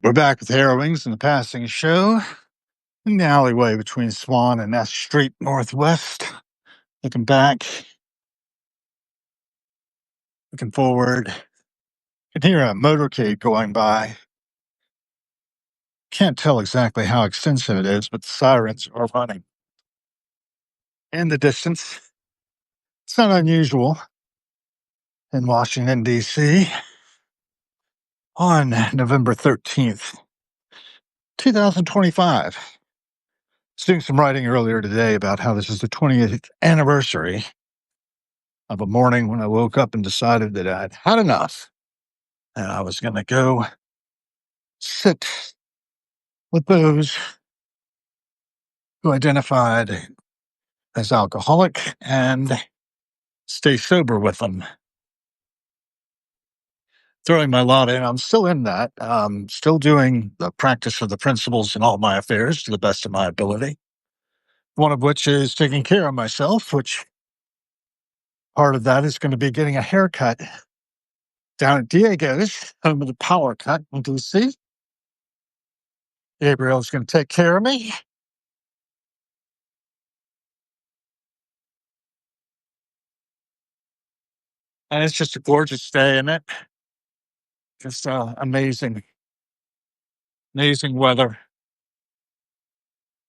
We're back with Harrowings and the Passing Show in the alleyway between Swan and S Street Northwest. Looking back, looking forward. You can hear a motorcade going by. Can't tell exactly how extensive it is, but the sirens are running. In the distance, it's not unusual in Washington, D.C. on November 13th, 2025. I was doing some writing earlier today about how this is the 20th anniversary of a morning when I woke up and decided that I'd had enough and I was going to go sit with those who identified as alcoholic and stay sober with them. Throwing my lot in, I'm still in that. Still doing the practice of the principles in all my affairs to the best of my ability. One of which is taking care of myself, which part of that is going to be getting a haircut down at Diego's, home of the power cut in DC. Gabriel's going to take care of me. And it's just a gorgeous day, isn't it? Just amazing weather,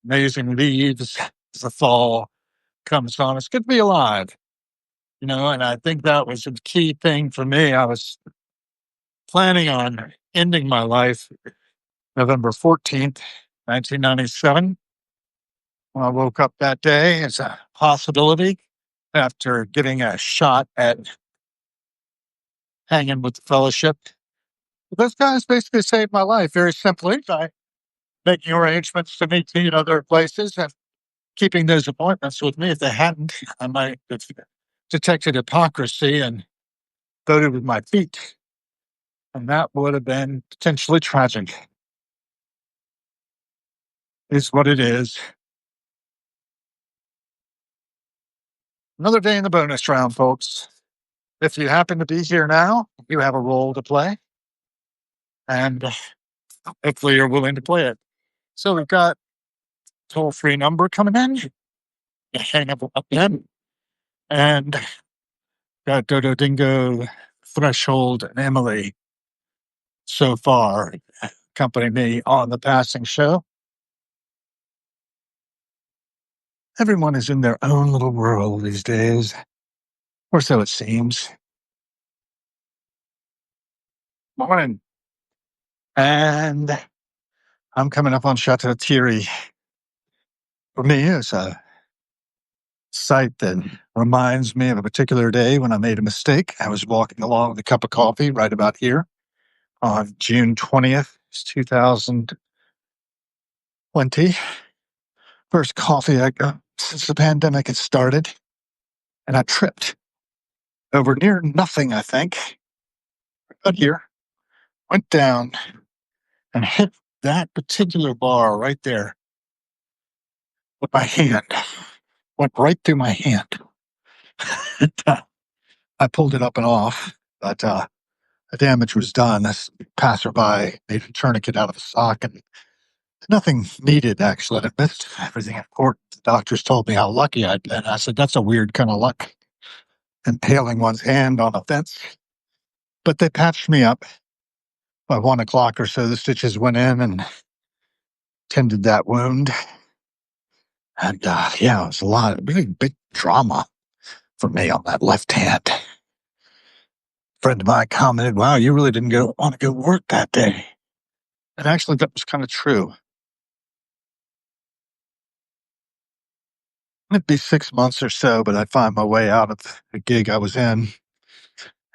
amazing leaves as the fall comes on. It's good to be alive, and I think that was a key thing for me. I was planning on ending my life November 14th, 1997. When I woke up that day as a possibility after getting a shot at hanging with the fellowship. Those guys basically saved my life very simply by making arrangements to meet me in other places and keeping those appointments with me. If they hadn't, I might have detected hypocrisy and voted with my feet. And that would have been potentially tragic. Is what it is. Another day in the bonus round, folks. If you happen to be here now, you have a role to play. And hopefully you're willing to play it. So we've got toll-free number coming in. You hang up again. And got Dodo Dingo, Threshold, and Emily so far accompanying me on the Passing Show. Everyone is in their own little world these days, or so it seems. Morning. And I'm coming up on Chateau Thierry. For me, it's a site that reminds me of a particular day when I made a mistake. I was walking along with a cup of coffee right about here on June 20th, 2020. First coffee I got since the pandemic had started. And I tripped over near nothing, I think. But here, went down and hit that particular bar right there with my hand. Went right through my hand. I pulled it up and off, but the damage was done. This passerby made a tourniquet out of a sock, and nothing needed, actually. I missed everything important. The doctors told me how lucky I'd been. I said, that's a weird kind of luck, impaling one's hand on a fence. But they patched me up. By 1 o'clock or so, the stitches went in and tended that wound. And it was a really big drama for me on that left hand. A friend of mine commented, wow, you really didn't want to go work that day. And actually, that was kind of true. It'd be 6 months or so, but I'd find my way out of the gig I was in.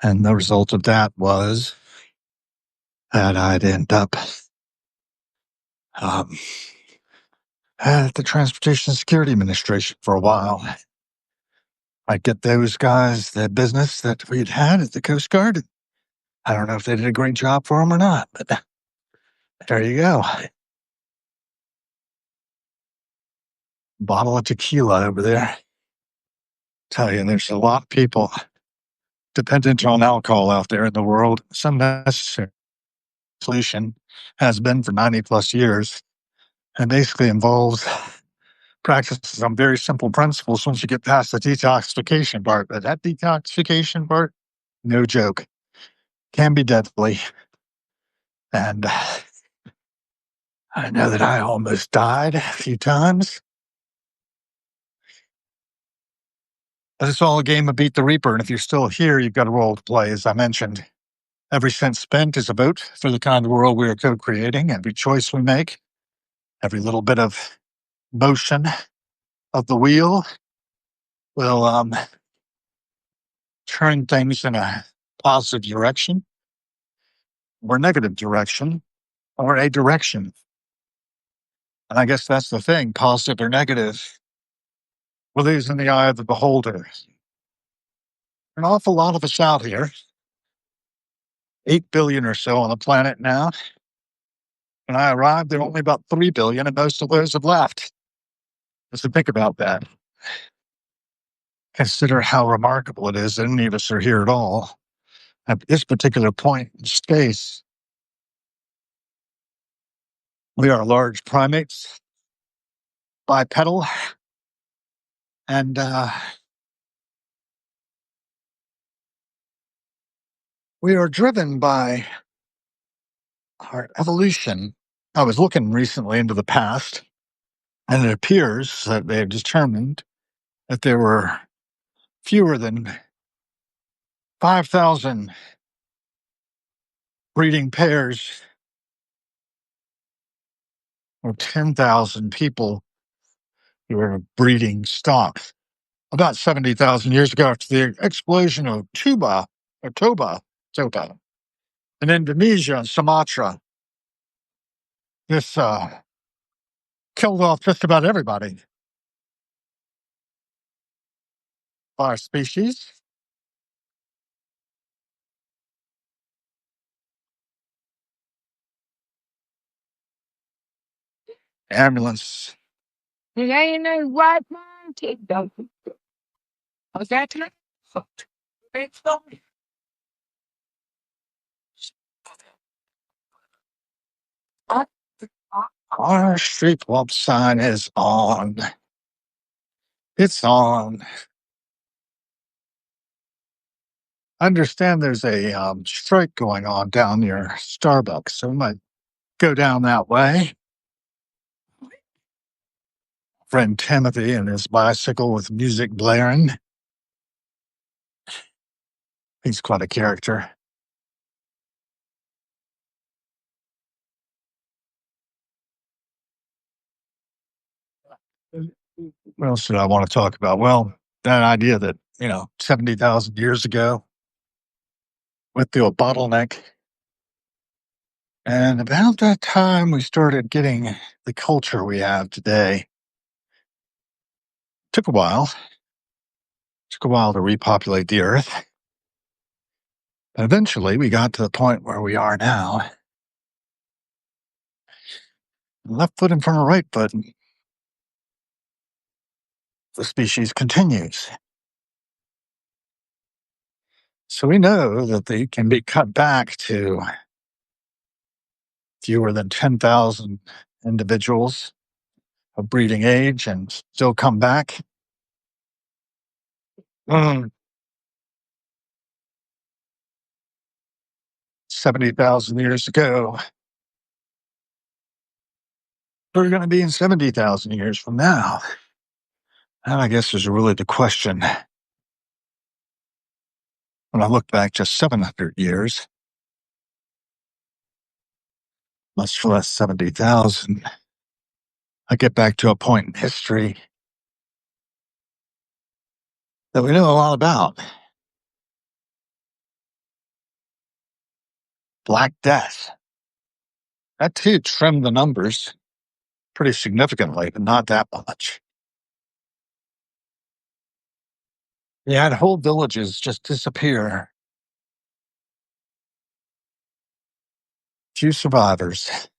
And the result of that was that I'd end up at the Transportation Security Administration for a while. I'd get those guys the business that we'd had at the Coast Guard. I don't know if they did a great job for them or not, but there you go. Bottle of tequila over there. Tell you, there's a lot of people dependent on alcohol out there in the world. It's unnecessary. solution, has been for 90 plus years, and basically involves practices some very simple principles once you get past the detoxification part. But that detoxification part, no joke, can be deadly. And I know that I almost died a few times. But it's all a game of Beat the Reaper. And if you're still here, you've got a role to play, as I mentioned. Every cent spent is a vote for the kind of world we are co creating. Every choice we make, every little bit of motion of the wheel will turn things in a positive direction or negative direction or a direction. And I guess that's the thing, positive or negative, really is in the eye of the beholder. An awful lot of us out here, 8 billion or so on the planet now. When I arrived, there were only about 3 billion, and most of those have left. So think about that. Consider how remarkable it is that any of us are here at all at this particular point in space. We are large primates, bipedal, and we are driven by our evolution. I was looking recently into the past, and it appears that they have determined that there were fewer than 5,000 breeding pairs or 10,000 people who were breeding stock. About 70,000 years ago, after the explosion of Toba, in Indonesia and Sumatra, this killed off just about everybody. Our species. Ambulance. Yeah, you know what, man? Take them. Was that tonight? It's not. Our street walk sign is on. It's on. I understand there's a strike going on down near Starbucks, so we might go down that way. Friend Timothy and his bicycle with music blaring. He's quite a character. What else did I want to talk about? Well, that idea that, 70,000 years ago, went through a bottleneck. And about that time, we started getting the culture we have today. Took a while. Took a while to repopulate the earth. But eventually, we got to the point where we are now. Left foot in front of right foot. The species continues. So we know that they can be cut back to fewer than 10,000 individuals of breeding age and still come back. 70,000 years ago. We're going to be in 70,000 years from now. And I guess is really the question. When I look back just 700 years, much less 70,000, I get back to a point in history that we know a lot about. Black Death. That too trimmed the numbers pretty significantly, but not that much. You had whole villages just disappear. Few survivors.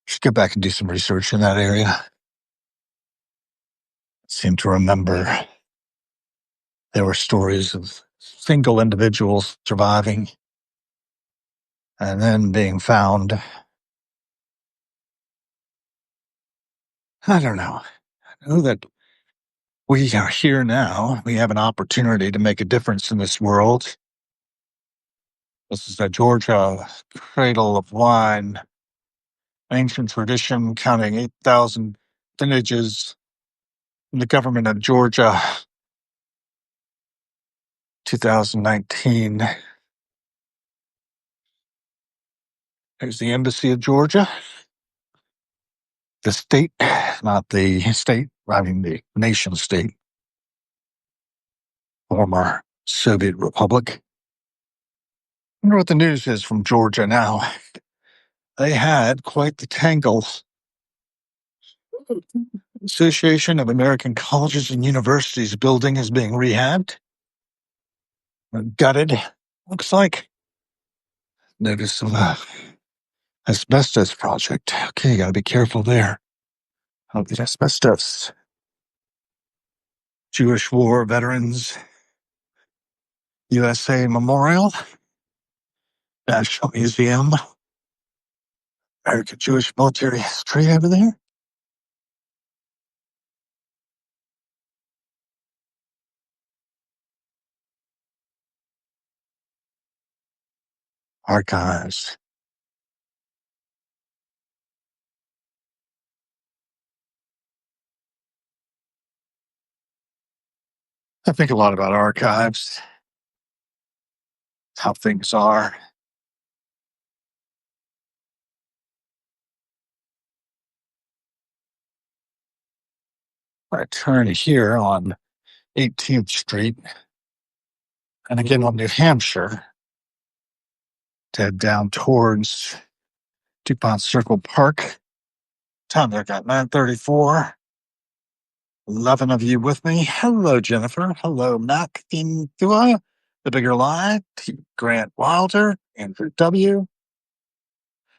Should go back and do some research in that area. Seem to remember there were stories of single individuals surviving. and then being found. I don't know. I know that we are here now. We have an opportunity to make a difference in this world. This is the Georgia cradle of wine, ancient tradition counting 8,000 vintages in the government of Georgia, 2019. There's the Embassy of Georgia. The state, not the state, I mean the nation state, former Soviet Republic. I wonder what the news is from Georgia now. They had quite the tangle. Association of American Colleges and Universities building is being rehabbed. Gutted, looks like. Notice of asbestos project. Okay, you gotta be careful there. Oh, the asbestos. Jewish War Veterans USA Memorial, National Museum, American Jewish Military History over there. Archives. I think a lot about archives, how things are. I turn here on 18th Street and again on New Hampshire to head down towards DuPont Circle Park. Time there got 9:34. 11 of you with me. Hello, Jennifer. Hello, Mac Thua, The Bigger Lie, Grant Wilder, Andrew W.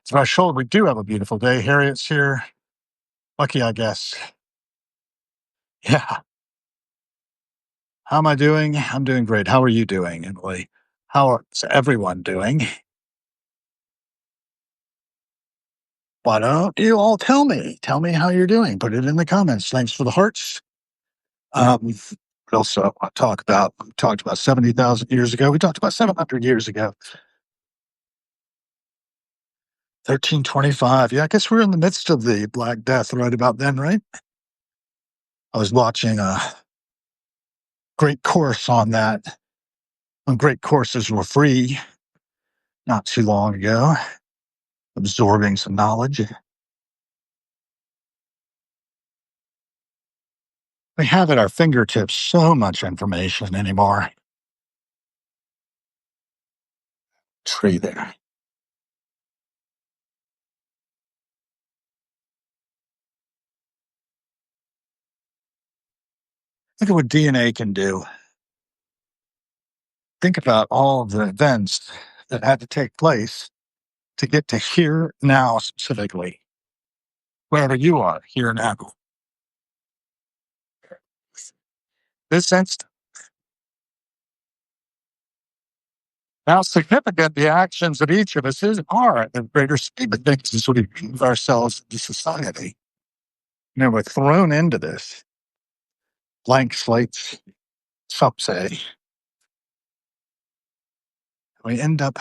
It's my shoulder. We do have a beautiful day. Harriet's here. Lucky, I guess. Yeah. How am I doing? I'm doing great. How are you doing, Emily? How is everyone doing? Why don't you all tell me? Tell me how you're doing. Put it in the comments. Thanks for the hearts. What else I want to talk about? We talked about 70,000 years ago. We talked about 700 years ago. 1325. Yeah, I guess we're in the midst of the Black Death right about then, right? I was watching a great course on that. When great courses were free not too long ago, absorbing some knowledge. We have at our fingertips so much information anymore. Tree there. Look at what DNA can do. Think about all of the events that had to take place to get to here now specifically. Wherever you are, here now. This instant. How significant the actions of each of us are in the greater scheme of things as we move ourselves into society. You know, we're thrown into this blank slates, some say. We end up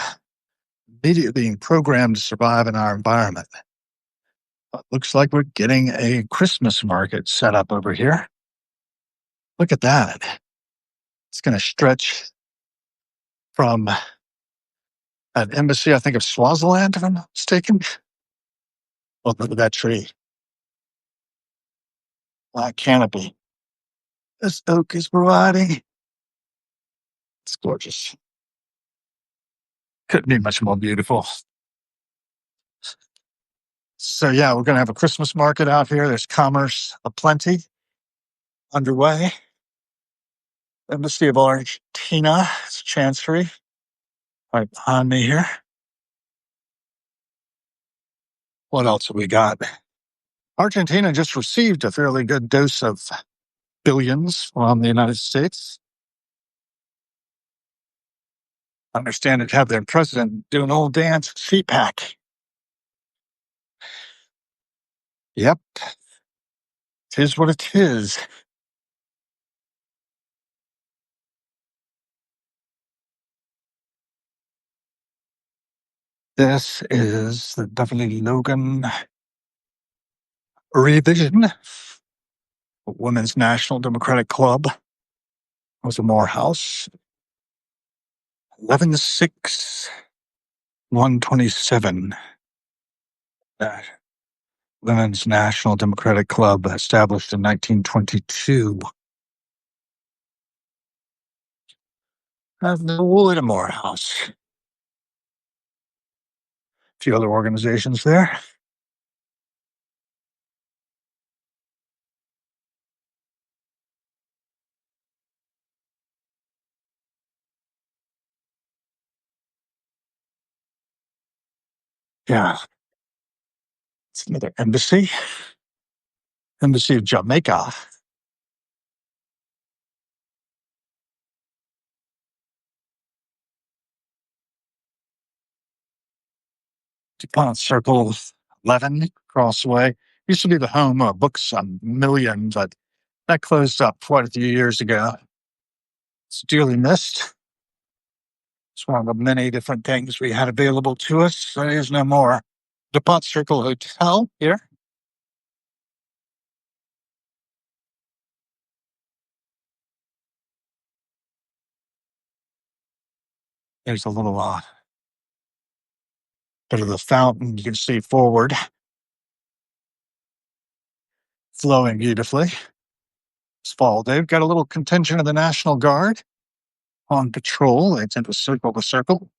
immediately being programmed to survive in our environment. It looks like we're getting a Christmas market set up over here. Look at that. It's going to stretch from an embassy, I think, of Swaziland, if I'm not mistaken. Oh, look at that tree. Black canopy. This oak is providing. It's gorgeous. Couldn't be much more beautiful. So, yeah, we're going to have a Christmas market out here. There's commerce aplenty underway. Embassy of Argentina, it's Chancery, right behind me here. What else have we got? Argentina just received a fairly good dose of billions from the United States. Understand it have their president do an old dance at CPAC. Yep, tis what it is. This is the Beverly Logan revision. Women's National Democratic Club was a Morehouse. 11-6, 127. Uh, Women's National Democratic Club, established in 1922. The Wood Morehouse. A few other organizations there. Yeah. It's another embassy. Embassy of Jamaica. DuPont Circle 11, Crossway. Used to be the home of Books on Million, but that closed up quite a few years ago. It's dearly missed. It's one of the many different things we had available to us. There is no more. DuPont Circle Hotel here. There's a little bit of the fountain you can see forward, flowing beautifully. It's fall. They've got a little contingent of the National Guard on patrol. It's into circle to circle.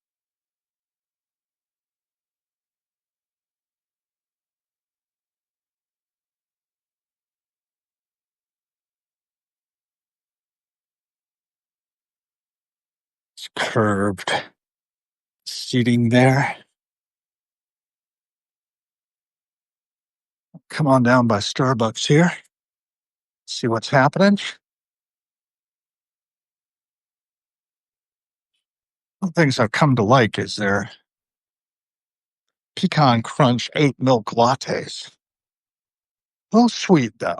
It's curved seating there. Come on down by Starbucks here. See what's happening. One of the things I've come to like is their pecan crunch oat milk lattes. A little sweet though.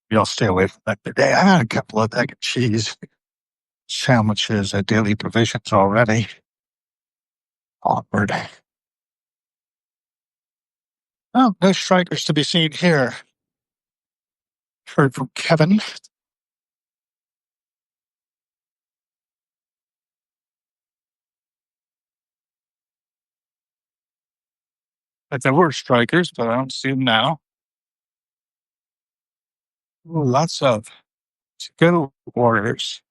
Y'all stay away from that today. I had a couple of egg and cheese sandwiches at Daily Provisions already. Awkward. Oh, no strikers to be seen here. Heard from Kevin. That there were strikers, but I don't see them now. Ooh, lots of to-go orders.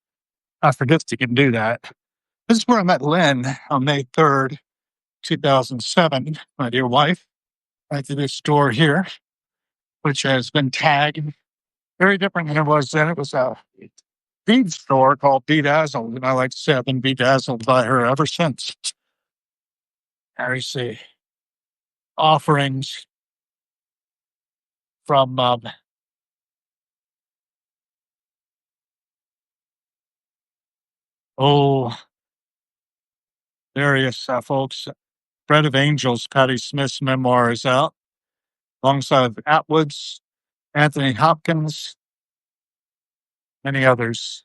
I forget you can do that. This is where I met Lynn on May 3rd, 2007, my dear wife, right to this store here, which has been tagged very different than it was then. It was a bead store called Bedazzled, and I like to say I've been bedazzled by her ever since. There you see offerings from oh various folks. Bread of Angels, Patti Smith's memoir is out, alongside Atwood's, Anthony Hopkins, many others.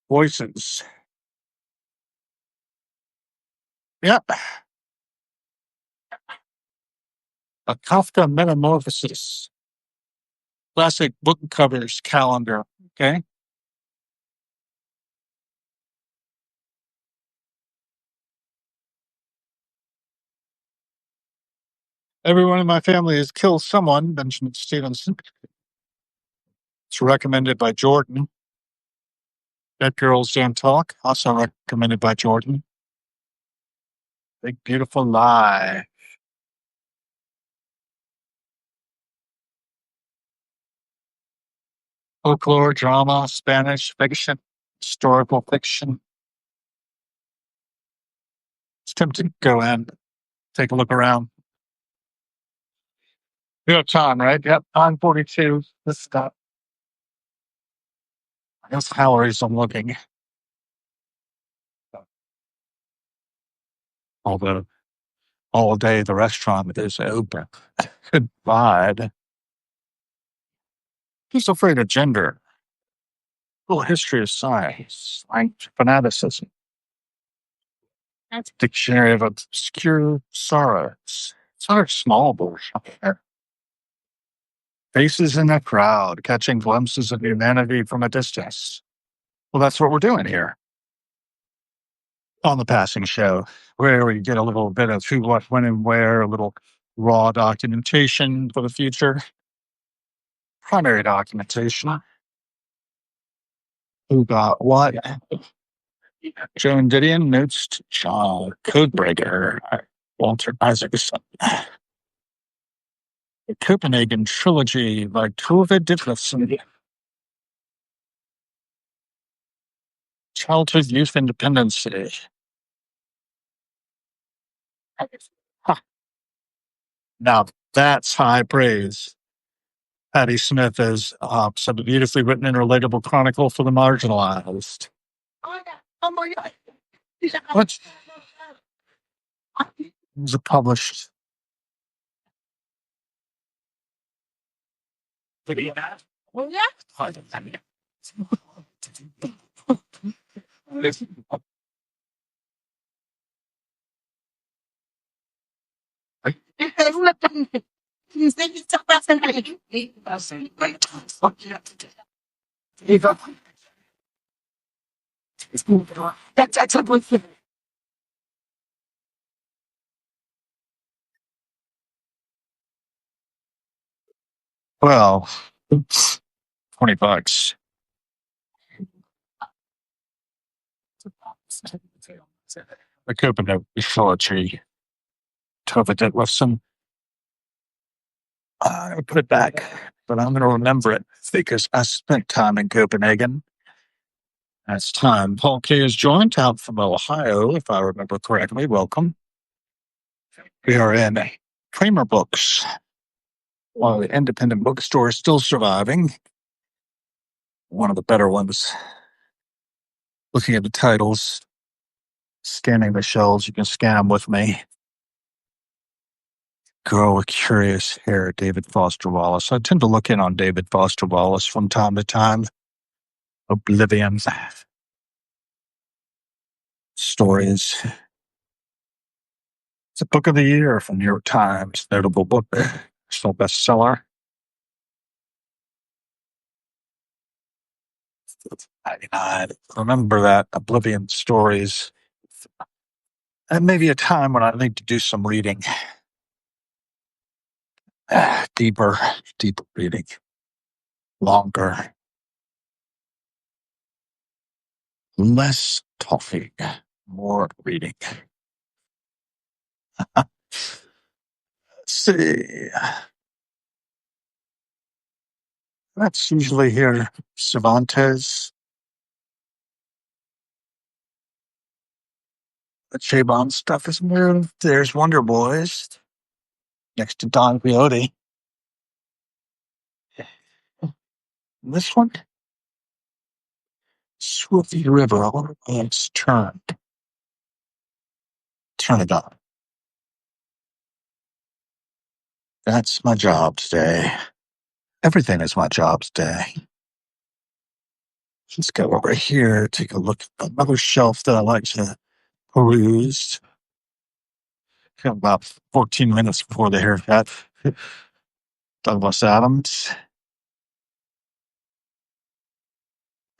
Voices. Yep. A Kafka Metamorphosis. Classic book covers calendar. Okay. Everyone in my family has killed someone, Benjamin Stevenson. It's recommended by Jordan. Dead Girls Don't Talk, also recommended by Jordan. Big Beautiful Lie. Folklore, drama, Spanish fiction, historical fiction. It's tempting to go in, take a look around. You have time, right? Yep, time 42. This stuff. Those calories I'm looking. Although all day the restaurant is open. Goodbye. He's afraid of gender. Full history of science. Like fanaticism. Dictionary of obscure sorrows. It's not a small book. Faces in a crowd, catching glimpses of humanity from a distance. Well, that's what we're doing here on the passing show, where we get a little bit of who, what, when, and where, a little raw documentation for the future. Primary documentation. Who got what? Joan Didion notes to John Codebreaker, Walter Isaacson. The Copenhagen Trilogy by Tove Ditlevsen. Childhood Youth Independency. Huh. Now that's high praise. Patti Smith is some beautifully written and relatable chronicle for the marginalized. Oh my God. What? Was it published? Well, yeah. Well, $20. The Copenhagen Trilogy. Tove Ditlevsen. I put it back, but I'm going to remember it because I spent time in Copenhagen. That's time. Paul K. is joined out from Ohio, if I remember correctly. Welcome. We are in Kramer Books, while the independent bookstore is still surviving. One of the better ones. Looking at the titles, scanning the shelves, you can scan them with me. Girl with Curious Hair, David Foster Wallace. I tend to look in on David Foster Wallace from time to time. Oblivion. Stories. It's a book of the year from New York Times. Notable book. Still bestseller. I remember that Oblivion stories. And maybe a time when I need to do some reading. Deeper reading. Longer. Less talking. More reading. Let's see. That's usually here. Cervantes. The Chabon stuff is moved. There's Wonder Boys. Next to Don Quixote. This one? Swift River. It's turned. Turn it on. That's my job today. Everything is my job today. Let's go over here, take a look at another shelf that I like to peruse. Got about 14 minutes before the haircut. Douglas Adams.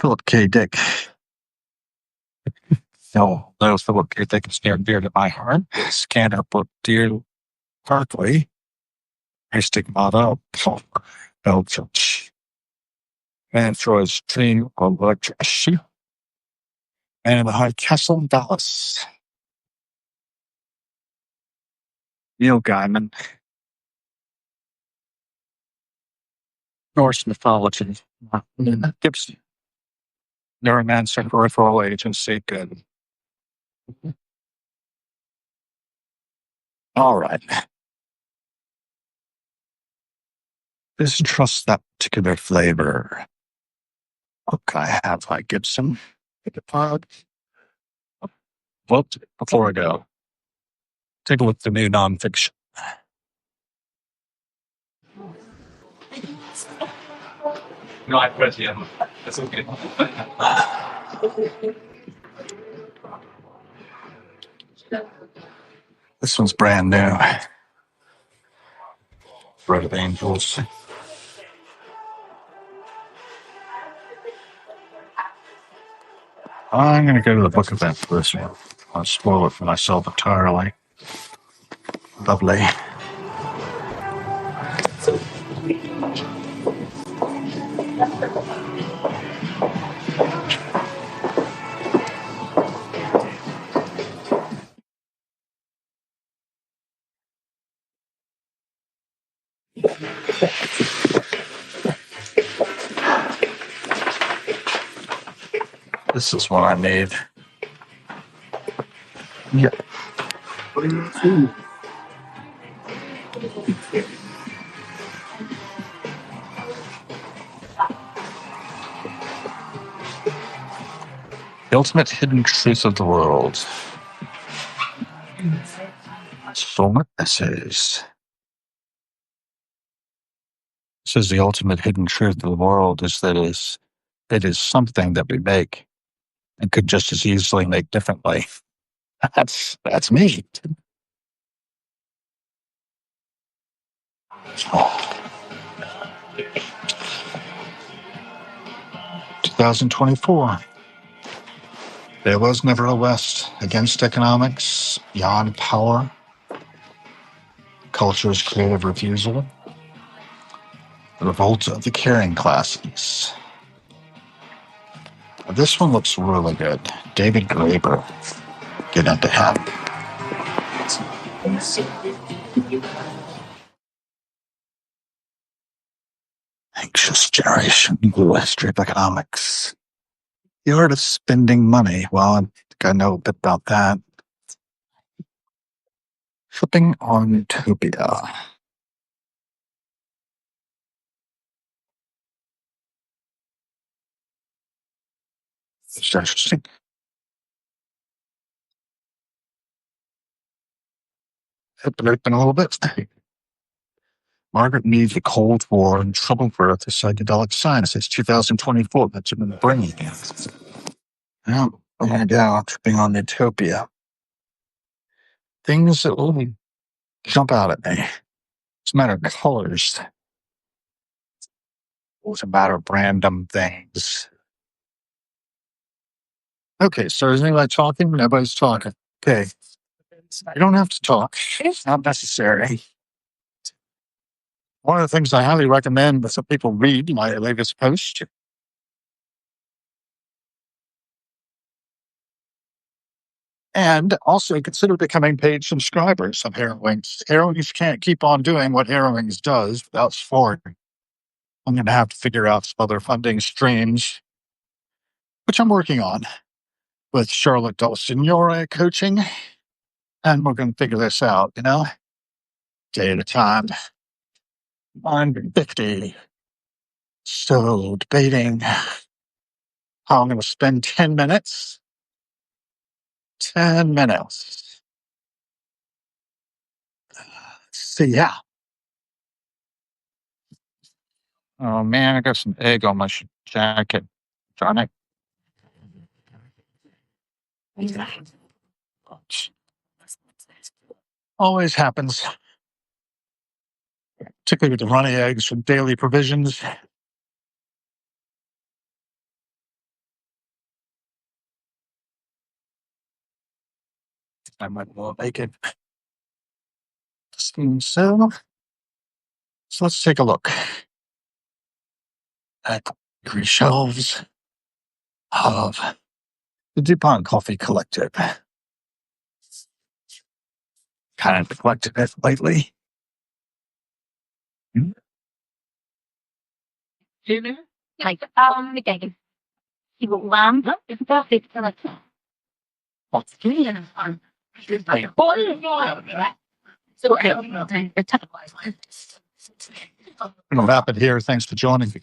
Philip K. Dick. No, that was Philip K. Dick is near and dear to my heart. Scanner book, dear Berkeley. Stigmata, Belgians. Manfroy's Dream of Electricity. Man in the High Castle in Dallas. Neil Gaiman. Norse mythology. Gibson. Neuromancer Peripheral Agency. Good. All right. Distrust that particular flavor. What can I have? I Gibson. Well, before I go, take a look at the new nonfiction. No, I read the other. That's okay. This one's brand new. Bread of Angels. I'm going to go to the book event for this one. I'll spoil it for myself entirely. Lovely. This is what I need. Yeah. The ultimate hidden truth of the world. Soulmate essays. Says the ultimate hidden truth of the world is that it is something that we make and could just as easily make differently. That's me. 2024. There was never a West against economics, beyond power, culture's creative refusal, the revolt of the caring classes. This one looks really good. David Graeber. Get into him. Anxious generation, global history of economics. The art of spending money. Well, I think I know a bit about that. Flipping on Utopia. It's interesting. Open a little bit. Margaret Mead, The Cold War and Troubled Growth of Psychedelic Science. It's 2024. That's in the brain. Now, I'm going to go tripping on Utopia. Things that will jump out at me. It's a matter of colors. It's a matter of random things. Okay, so is anybody talking? Nobody's talking. Okay. You don't have to talk. It's not necessary. One of the things I highly recommend that some people read my latest post. And also consider becoming paid subscribers of Harrowings. Harrowings can't keep on doing what Harrowings does without support. I'm going to have to figure out some other funding streams, which I'm working on with Charlotte Del Signore coaching. And we're going to figure this out, day at a time. I'm 50. So debating how I'm going to spend 10 minutes. 10 minutes. See, yeah. Oh man, I got some egg on my jacket. Darn it. Always happens. Particularly with the runny eggs from daily provisions. I might well make it. So let's take a look at the shelves of the DuPont Coffee Collective. Kind of neglected it lately. Like, okay. People lamb, it's perfect. What's doing it? So, I'm going to wrap it here. Thanks for joining.